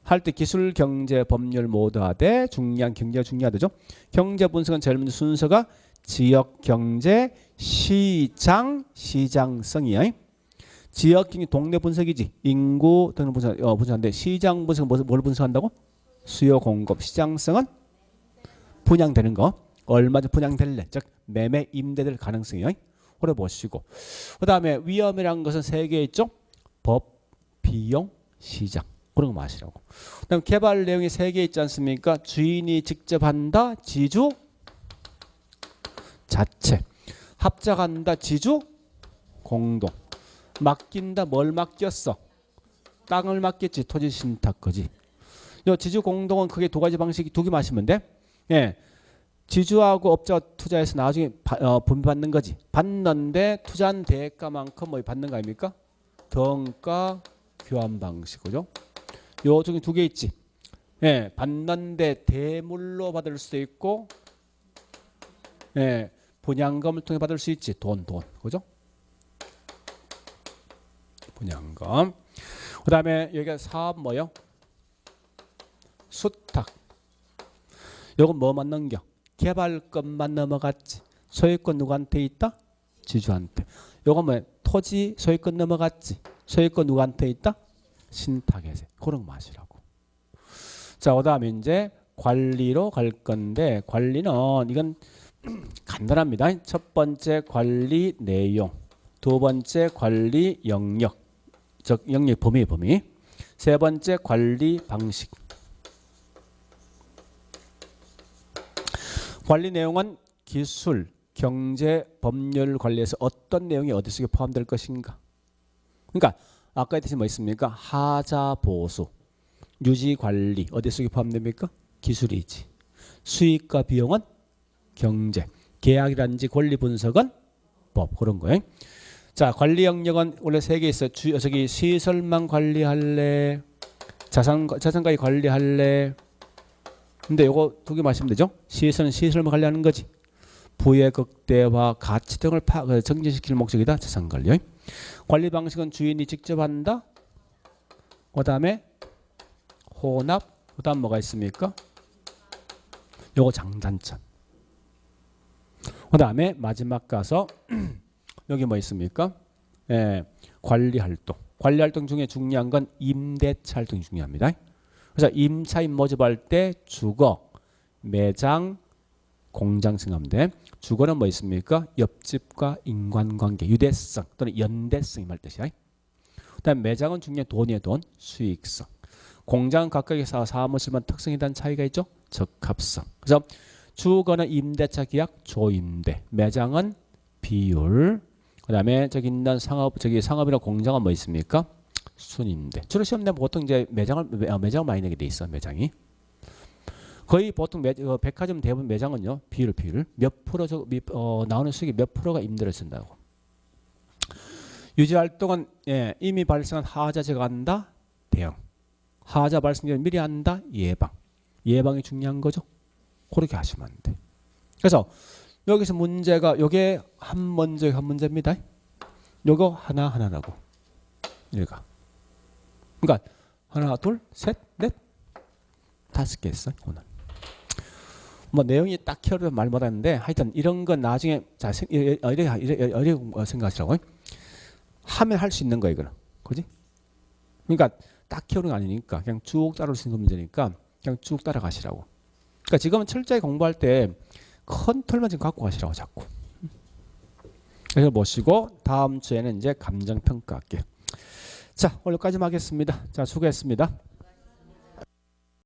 할 때 기술, 경제, 법률 모두 하되 경제가 중요하죠. 경제 분석은 제일 먼저 순서가 지역 경제, 시장성이야. 지역 경제 동네 분석이지. 인구 등을 분석하는데 시장 분석은 뭘 분석한다고? 수요 공급. 시장성은 분양되는 거. 얼마나 분양될래? 즉 매매 임대될 가능성이요. 오래 보시고. 그다음에 위험이라는 것은 3개 있죠. 법, 비용, 시장. 그런 거 마시라고. 그다음 개발 내용이 3개 있지 않습니까? 주인이 직접 한다. 지주 자체. 합작한다. 지주 공동. 맡긴다. 뭘 맡겼어? 땅을 맡겼지. 토지 신탁 거지. 요 지주 공동은 크게 2가지 방식이 2개 마시면 돼. 예. 지주하고 업자가 투자해서 나중에 분배받는 거지. 받는데 투자한 대가만큼 뭐 받는 거 아닙니까? 등가 교환 방식. 그죠? 요 중에 2개 있지. 예. 받는데 대물로 받을 수도 있고 예. 분양금을 통해 받을 수 있지. 돈. 그죠? 분양금. 그다음에 여기가 사업 뭐요? 수탁. 요건 뭐만 넘겨? 개발권만 넘어갔지. 소유권 누구한테 있다? 지주한테. 요건 뭐야? 토지 소유권 넘어갔지. 소유권 누구한테 있다? 신탁해세. 그런 맛이라고. 자, 그다음에 이제 관리로 갈 건데 관리는 이건 간단합니다. 첫 번째 관리 내용, 두 번째 관리 영역, 즉 영역 범위. 세 번째 관리 방식. 관리 내용은 기술, 경제, 법률 관리에서 어떤 내용이 어디 속에 포함될 것인가. 그러니까 아까 했듯이 뭐 있습니까? 하자 보수, 유지 관리 어디 속에 포함됩니까? 기술이지. 수익과 비용은 경제, 계약이라든지 권리 분석은 법. 그런 거예요. 자, 관리 영역은 원래 세 개 있어요. 저기 시설만 관리할래, 자산가액 관리할래. 근데 요거 두 개 마시면 되죠. 시설은 시설만 관리하는 거지. 부의 극대화, 가치 등을 정진시킬 목적이다. 자산관리. 관리 방식은 주인이 직접 한다. 그 다음에 혼합. 그 다음 뭐가 있습니까? 요거 장단점. 그 다음에 마지막 가서 여기 뭐 있습니까? 예, 관리활동. 관리활동 중에 중요한 건 임대차 활동이 중요합니다. 그래서 임차인 모집할 때 주거, 매장, 공장 승하면 돼. 주거는 뭐 있습니까? 옆집과 인간관계, 유대성 또는 연대성이 말 뜻이야. 그다음 매장은 중요한 돈이에요. 돈, 수익성. 공장은 각각의 사무실만 특성에 대한 차이가 있죠. 적합성. 그래서 주거는 임대차 계약, 조임대. 매장은 비율. 그다음에 저기 있는 상업이나 공장은 뭐 있습니까? 순임대. 주로 시험 내면 보통 이제 매장을 많이 내게 돼 있어. 매장이. 거의 보통 백화점 대부분 매장은요. 비율 몇 프로 나오는 수익이 몇 프로가 임대를 쓴다고. 유지 활동은 이미 발생한 하자 제거한다. 대응. 하자 발생 전에 미리 한다. 예방. 예방이 중요한 거죠. 그렇게 하시면 돼. 그래서 여기서 문제가 요게 한 문제입니다. 요거 하나라고. 얘가. 그러니까 하나, 둘, 셋, 넷, 다섯 개 있어. 오늘. 뭐 내용이 딱히 어려운 말 못하는데 하여튼 이런 건 나중에 자 이렇게 생각하시라고. 하면 할 수 있는 거예요, 이거는. 그지? 그러니까 딱히 어려운 거 아니니까 그냥 쭉 따라올 수 있는 문제니까 그냥 쭉 따라가시라고. 그러니까 지금은 철저히 공부할 때 컨트롤만 지금 갖고 가시라고 자꾸. 그래서 모시고 다음 주에는 이제 감정평가 할게요. 자, 오늘까지만 하겠습니다. 자, 수고했습니다.